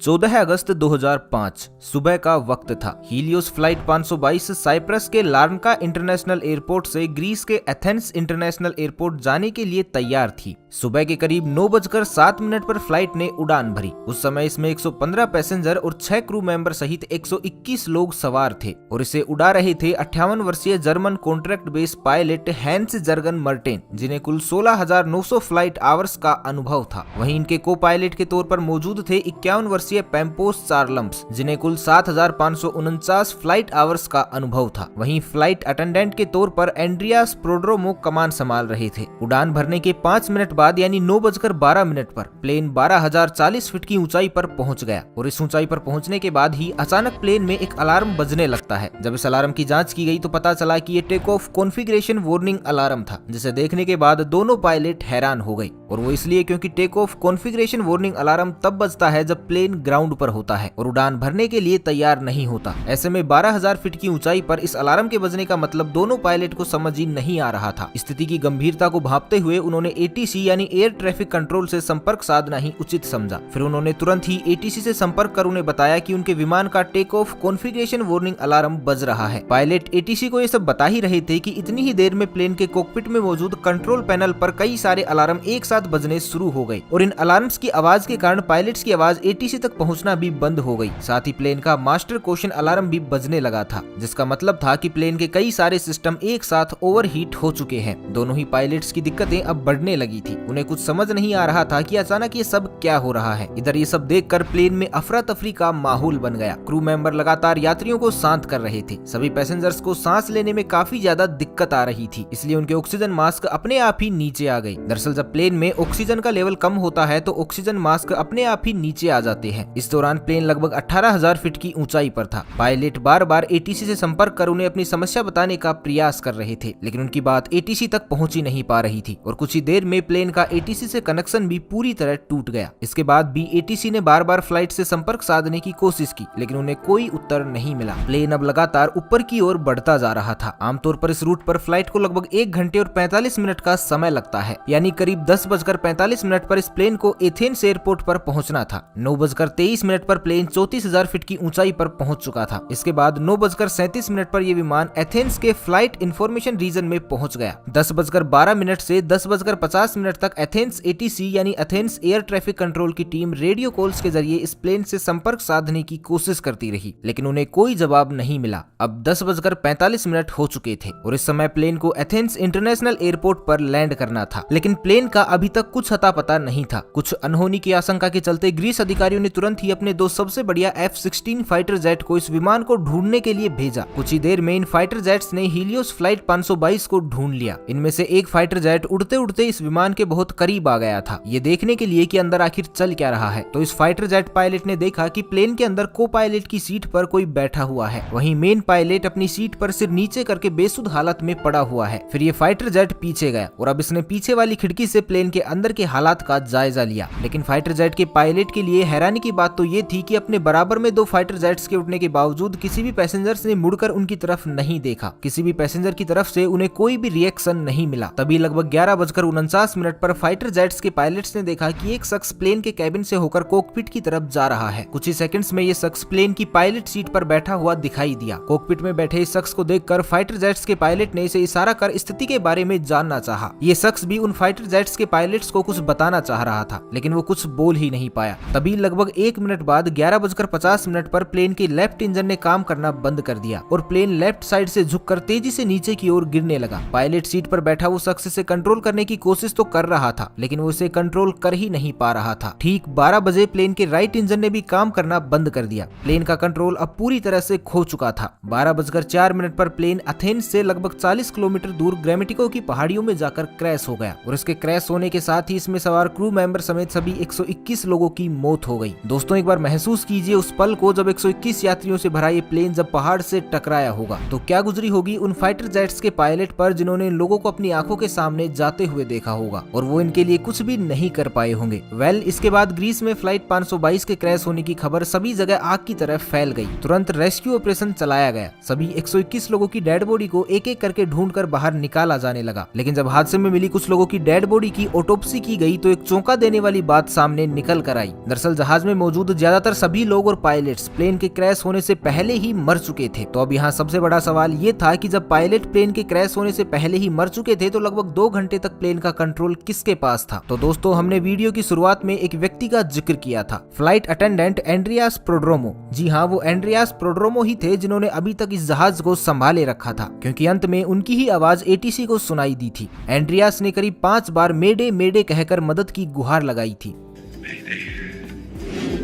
14 अगस्त 2005 सुबह का वक्त था। हीलियोस फ्लाइट 522 साइप्रस के लार्नका इंटरनेशनल एयरपोर्ट से ग्रीस के एथेंस इंटरनेशनल एयरपोर्ट जाने के लिए तैयार थी। सुबह के करीब 9:07 पर फ्लाइट ने उड़ान भरी। उस समय इसमें 115 पैसेंजर और 6 क्रू मेंबर सहित 121 लोग सवार थे और इसे उड़ा रहे थे 58 वर्षीय German contract base pilot Hans Jurgen Merten, जिन्हें कुल 16,900 फ्लाइट आवर्स का अनुभव था। वहीं इनके को पायलट के तौर पर मौजूद थे 51 वर्षीय पैम्पोस चार्लम्स, जिन्हें कुल 7,549 फ्लाइट आवर्स का अनुभव था। वहीं फ्लाइट अटेंडेंट के तौर पर एंड्रियास प्रोड्रोमो कमान संभाल रहे थे। उड़ान भरने के 5 मिनट बाद यानी 9:12 पर प्लेन 12,040 फीट की ऊंचाई पर पहुंच गया और इस ऊंचाई पर पहुंचने के बाद ही अचानक प्लेन में एक अलार्म बजने लगता है। जब इस अलार्म की जांच की गई तो पता चला कि ये take off configuration warning alarm था, जिसे देखने के बाद दोनों पायलट हैरान हो गए। और वो इसलिए क्योंकि take off configuration warning alarm तब बजता है जब प्लेन ग्राउंड पर होता है और उड़ान भरने के लिए तैयार नहीं होता। ऐसे में 12,000 फीट की ऊंचाई पर इस अलार्म के बजने का मतलब दोनों पायलट को समझ ही नहीं आ रहा था। स्थिति की गंभीरता को भांपते हुए उन्होंने एटीसी यानी एयर ट्रैफिक कंट्रोल से संपर्क साधना ही उचित समझा। फिर उन्होंने तुरंत ही एटीसी से संपर्क कर उन्हें बताया कि उनके विमान का take off configuration warning alarm बज रहा है। पायलट एटीसी को ये सब बता ही रहे थे कि इतनी ही देर में प्लेन के कॉकपिट में मौजूद कंट्रोल पैनल पर कई सारे अलार्म एक साथ बजने शुरू हो गए और इन अलार्म्स की आवाज के कारण पायलट्स की आवाज एटीसी तक पहुंचना भी बंद हो गई। साथ ही प्लेन का मास्टर क्वेश्चन अलार्म भी बजने लगा था, जिसका मतलब था कि प्लेन के कई सारे सिस्टम एक साथ ओवरहीट हो चुके हैं। दोनों ही पायलट्स की दिक्कतें अब बढ़ने लगी थी। उन्हें कुछ समझ नहीं आ रहा था कि अचानक ये सब क्या हो रहा है। इधर ये सब देखकर प्लेन में अफरा तफरी का माहौल बन गया। क्रू मेंबर लगातार यात्रियों को शांत कर रहे थे। सभी पैसेंजर्स को सांस लेने में काफी ज्यादा दिक्कत आ रही थी, इसलिए उनके ऑक्सीजन मास्क अपने आप ही नीचे आ गए। दरअसल जब प्लेन में ऑक्सीजन का लेवल कम होता है तो ऑक्सीजन मास्क अपने आप ही नीचे आ जाते हैं। इस दौरान प्लेन लगभग 18,000 फीट की ऊंचाई पर था। पायलट बार बार एटीसी से संपर्क कर उन्हें अपनी समस्या बताने का प्रयास कर रहे थे, लेकिन उनकी बात एटीसी तक पहुंच ही नहीं पा रही थी और कुछ ही देर में प्लेन का एटीसी से कनेक्शन भी पूरी तरह टूट गया। इसके बाद भी एटीसी ने बार बार फ्लाइट से संपर्क साधने की कोशिश की, लेकिन उन्हें कोई उत्तर नहीं मिला। प्लेन अब लगातार ऊपर की ओर बढ़ता जा रहा था। आमतौर पर इस रूट पर फ्लाइट को लगभग 1 घंटे और 45 मिनट का समय लगता है, यानी करीब 10:45 पर इस प्लेन को एथेंस एयरपोर्ट पर पहुंचना था। 9:23 पर प्लेन 34,000 फीट की ऊंचाई पर पहुंच चुका था। इसके बाद 9:37 पर यह विमान एथेंस के फ्लाइट इंफॉर्मेशन रीजन में पहुंच गया। 10:12 से 10:50 तक एथेंस एटीसी यानी एथेंस एयर ट्रैफिक कंट्रोल की टीम रेडियो कॉल्स के जरिए इस प्लेन से संपर्क साधने की कोशिश करती रही, लेकिन उन्हें कोई जवाब नहीं मिला। अब 10:45 हो चुके थे और इस समय प्लेन को एथेंस इंटरनेशनल एयरपोर्ट पर लैंड करना था, लेकिन प्लेन का अभी तक कुछ अता पता नहीं था। कुछ अनहोनी की आशंका के चलते ग्रीस अधिकारियों ने तुरंत ही अपने 2 सबसे बढ़िया F-16 फाइटर जेट को इस विमान को ढूंढने के लिए भेजा। कुछ ही देर में इन फाइटर जेट्स ने हीलियोस फ्लाइट 522 को ढूंढ लिया। इनमें से एक फाइटर जेट उड़ते उड़ते इस विमान के बहुत करीब आ गया था, ये देखने के लिए कि अंदर आखिर चल क्या रहा है। तो इस फाइटर जेट पायलट ने देखा कि प्लेन के अंदर को पायलट की सीट पर कोई बैठा हुआ है। वहीं मेन पायलट अपनी सीट पर सिर नीचे करके बेसुध हालत में पड़ा हुआ है। फिर ये फाइटर जेट पीछे गया और अब इसने पीछे वाली खिड़की से प्लेन के अंदर के हालात का जायजा लिया। लेकिन फाइटर जेट के पायलट के लिए हैरानी की बात तो ये थी कि अपने बराबर में 2 फाइटर जेट्स के उठने के बावजूद किसी भी पैसेंजर्स ने मुड़कर उनकी तरफ नहीं देखा। किसी भी पैसेंजर की तरफ से उन्हें कोई भी रिएक्शन नहीं मिला। तभी लगभग 11:49 पर फाइटर जेट्स के पायलट्स ने देखा कि एक शख्स प्लेन के कैबिन से होकर कॉकपिट की तरफ जा रहा है। कुछ ही सेकंड्स में ये शख्स प्लेन की पायलट सीट पर बैठा हुआ दिखाई दिया। कॉकपिट में बैठे इस शख्स को देखकर फाइटर जेट्स के पायलट ने इसे इशारा कर स्थिति के बारे में जानना चाहा। ये शख्स भी उन फाइटर जेट्स के पायलट्स को कुछ बताना चाह रहा था, लेकिन वो कुछ बोल ही नहीं पाया। तभी लगभग 1 मिनट बाद 11:50 पर प्लेन के लेफ्ट इंजन ने काम करना बंद कर दिया और प्लेन लेफ्ट साइड से झुककर तेजी से नीचे की ओर गिरने लगा। पायलट सीट पर बैठा वो शख्स इसे कंट्रोल करने की कोशिश तो कर रहा था, लेकिन वो इसे कंट्रोल कर ही नहीं पा रहा था। ठीक 12 बजे प्लेन के राइट इंजन ने भी काम करना बंद कर दिया। प्लेन का कंट्रोल अब पूरी तरह से खो चुका था। 12:04 पर प्लेन एथेंस से लगभग 40 किलोमीटर दूर ग्रामेटिको की पहाड़ियों में जाकर क्रैश हो गया और इसके क्रैश होने के साथ ही इसमें सवार क्रू मेंबर समेत सभी 121 लोगों की मौत हो गई। दोस्तों एक बार महसूस कीजिए उस पल को जब 121 यात्रियों से भरा ये प्लेन जब पहाड़ से टकराया होगा तो क्या गुजरी होगी उन फाइटर जेट्स के पायलट पर, जिन्होंने इन लोगों को अपनी आंखों के सामने जाते हुए देखा होगा और वो इनके लिए कुछ भी नहीं कर पाए होंगे। इसके बाद ग्रीस में फ्लाइट 522 के क्रैश होने की खबर सभी जगह आग की तरह फैल गई। तुरंत रेस्क्यू ऑपरेशन चलाया गया। सभी 121 लोगों की डेड बॉडी को एक एक करके ढूंढकर बाहर निकाला जाने लगा। लेकिन जब हादसे में मिली कुछ लोगों की डेड बॉडी की ऑटोप्सी की गई तो एक चौंका देने वाली बात सामने निकल कर आई। दरअसल जहाज में मौजूद ज्यादातर सभी लोग और पायलट्स प्लेन के क्रैश होने से पहले ही मर चुके थे। तो अब यहाँ सबसे बड़ा सवाल ये था कि जब पायलट प्लेन के क्रैश होने से पहले ही मर चुके थे तो लगभग 2 घंटे तक प्लेन का कंट्रोल किसके पास था। तो दोस्तों, हमने वीडियो की शुरुआत में एक व्यक्ति का जिक्र किया था, फ्लाइट अटेंडेंट एंड्रियास प्रोड्रोमो। जी हाँ, वो एंड्रियास प्रोड्रोमो ही थे जिन्होंने अभी तक इस जहाज को संभाले रखा था, क्योंकि अंत में उनकी ही आवाज एटीसी को सुनाई दी थी। एंड्रियास ने करीब 5 बार मेडे मेडे कहकर मदद की गुहार लगाई थी।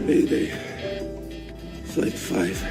Mayday. Flight 5.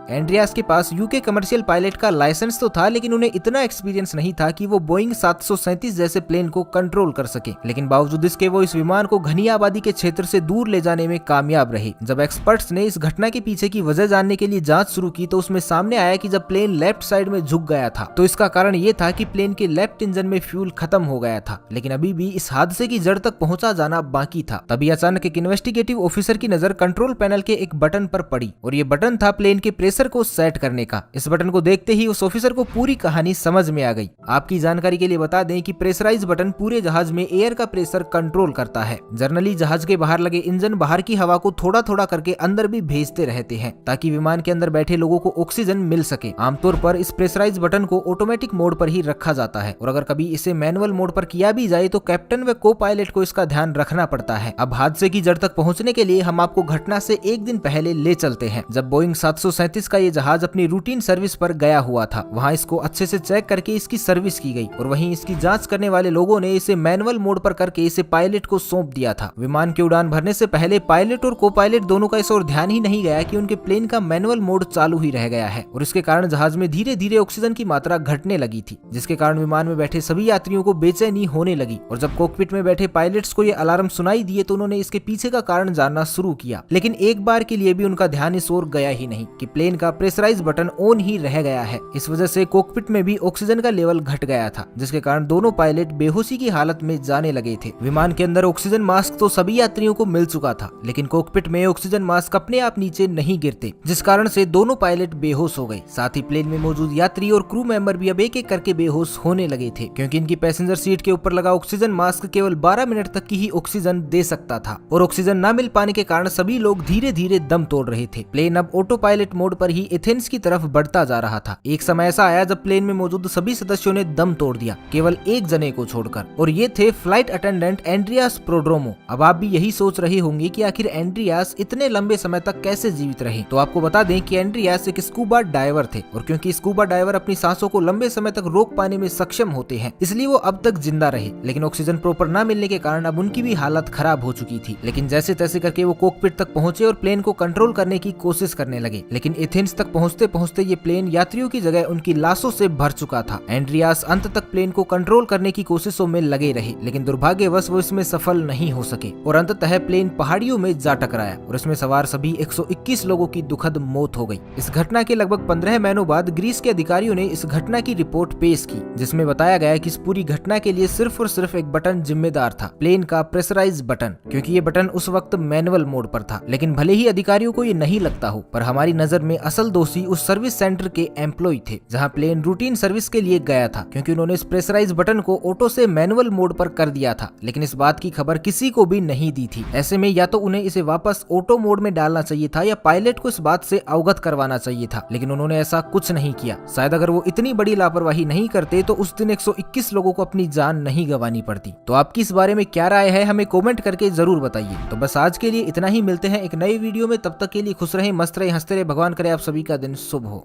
एंड्रियास के पास यूके कमर्शियल पायलट का लाइसेंस तो था, लेकिन उन्हें इतना एक्सपीरियंस नहीं था कि वो बोइंग 737 जैसे प्लेन को कंट्रोल कर सके। लेकिन बावजूद इसके वो इस विमान को घनी आबादी के क्षेत्र से दूर ले जाने में कामयाब रहे। जब एक्सपर्ट्स ने इस घटना के पीछे की वजह जानने के लिए जांच शुरू की तो उसमें सामने आया कि जब प्लेन लेफ्ट साइड में झुक गया था तो इसका कारण ये था कि प्लेन के लेफ्ट इंजन में फ्यूल खत्म हो गया था। लेकिन अभी भी इस हादसे की जड़ तक पहुंचा जाना बाकी था। तभी अचानक एक इन्वेस्टिगेटिव ऑफिसर की नजर कंट्रोल पैनल के एक बटन पर पड़ी और ये बटन था प्लेन के प्रेशर को सेट करने का। इस बटन को देखते ही उस ऑफिसर को पूरी कहानी समझ में आ गई। आपकी जानकारी के लिए बता दें कि प्रेशराइज बटन पूरे जहाज में एयर का प्रेशर कंट्रोल करता है। जनरली जहाज के बाहर लगे इंजन बाहर की हवा को थोड़ा थोड़ा करके अंदर भी भेजते रहते हैं ताकि विमान के अंदर बैठे लोगों को ऑक्सीजन मिल सके। आमतौर पर इस प्रेशराइज बटन को ऑटोमेटिक मोड पर ही रखा जाता है और अगर कभी इसे मैनुअल मोड पर किया भी जाए तो कैप्टन व को पायलट को इसका ध्यान रखना पड़ता है। अब हादसे की जड़ तक पहुंचने के लिए हम आपको घटना से एक दिन पहले ले चलते हैं, जब बोइंग 737 का ये जहाज अपनी रूटीन सर्विस पर गया हुआ था। वहां इसको अच्छे से चेक करके इसकी सर्विस की गई और वहीं इसकी जांच करने वाले लोगों ने इसे मैनुअल मोड पर करके इसे पायलट को सौंप दिया था। विमान की उड़ान भरने से पहले पायलट और को पायलट दोनों का इस ओर ध्यान ही नहीं गया कि उनके प्लेन का मैनुअल मोड चालू ही रह गया है और इसके कारण जहाज में धीरे धीरे ऑक्सीजन की मात्रा घटने लगी थी, जिसके कारण विमान में बैठे सभी यात्रियों को बेचैनी होने लगी। और जब कॉकपिट में बैठे पायलट्स को ये अलार्म सुनाई दिए तो उन्होंने इसके पीछे का कारण जानना शुरू किया। लेकिन एक बार के लिए भी उनका ध्यान इस ओर गया ही नहीं कि प्लेन का प्रेशराइज बटन ऑन ही रह गया है। इस वजह से कॉकपिट में भी ऑक्सीजन का लेवल घट गया था, जिसके कारण दोनों पायलट बेहोशी की हालत में जाने लगे थे। विमान के अंदर ऑक्सीजन मास्क तो सभी यात्रियों को मिल चुका था, लेकिन कॉकपिट में ऑक्सीजन मास्क अपने आप नीचे नहीं गिरते, जिस कारण से दोनों पायलट बेहोश हो गए। साथ ही प्लेन में मौजूद यात्री और क्रू मेंबर भी अब एक एक करके बेहोश होने लगे थे, क्योंकि इनकी पैसेंजर सीट के ऊपर लगा ऑक्सीजन मास्क केवल 12 मिनट तक की ही ऑक्सीजन दे सकता था और ऑक्सीजन न मिल पाने के कारण सभी लोग धीरे धीरे दम तोड़ रहे थे। प्लेन अब ऑटो पायलट मोड पर ही एथेंस की तरफ बढ़ता जा रहा था। एक समय ऐसा आया जब प्लेन में मौजूद सभी सदस्यों ने दम तोड़ दिया, केवल एक जने को छोड़कर, और ये थे फ्लाइट अटेंडेंट एंड्रियास प्रोड्रोमो। अब आप भी यही सोच रहे होंगे कि आखिर एंड्रियास इतने लंबे समय तक कैसे जीवित रहे। तो आपको बता दें कि एंड्रियास एक स्कूबा डाइवर थे और क्योंकि स्कूबा डाइवर अपनी सांसों को लंबे समय तक रोक पाने में सक्षम होते हैं, इसलिए वो अब तक जिंदा रहे। लेकिन ऑक्सीजन प्रॉपर न मिलने के कारण अब उनकी भी हालत खराब हो चुकी थी। लेकिन जैसे तैसे करके वो कॉकपिट तक पहुंचे और प्लेन को कंट्रोल करने की कोशिश करने लगे। लेकिन एथेंस तक पहुंचते पहुंचते ये प्लेन यात्रियों की जगह उनकी लाशों से भर चुका था। एंड्रियास अंत तक प्लेन को कंट्रोल करने की कोशिशों में लगे रहे, लेकिन दुर्भाग्यवश वो इसमें सफल नहीं हो सके और अंततः प्लेन पहाड़ियों में जा टकराया और इसमें सवार सभी 121 लोगों की दुखद मौत हो गई। इस घटना के लगभग 15 महीनों बाद ग्रीस के अधिकारियों ने इस घटना की रिपोर्ट पेश की, जिसमें बताया गया कि इस पूरी घटना के लिए सिर्फ और सिर्फ एक बटन जिम्मेदार था, प्लेन का प्रेशराइज बटन, क्योंकि ये बटन उस वक्त मैनुअल मोड पर था। लेकिन भले ही अधिकारियों को ये नहीं लगता हो, पर हमारी नजर में असल दोषी उस सर्विस सेंटर के एम्प्लॉय थे जहां प्लेन रूटीन सर्विस के लिए गया था, क्योंकि उन्होंने इस प्रेशराइज बटन को ऑटो से मैनुअल मोड पर कर दिया था। लेकिन इस बात की खबर किसी को भी नहीं दी थी। ऐसे में या तो उन्हें इसे वापस ऑटो मोड में डालना चाहिए था या पायलट को इस बात से अवगत करवाना चाहिए था, लेकिन उन्होंने ऐसा कुछ नहीं किया। शायद अगर वो इतनी बड़ी लापरवाही नहीं करते तो उस दिन 121 लोगों को अपनी जान नहीं गंवानी पड़ती। तो आपकी इस बारे में क्या राय है, हमें कमेंट करके जरूर बताइए। तो बस आज के लिए इतना ही, मिलते हैं एक नई वीडियो में। तब तक के लिए खुश रहें, मस्त रहें, हंसते रहें। भगवान करे आप सभी का दिन शुभ हो।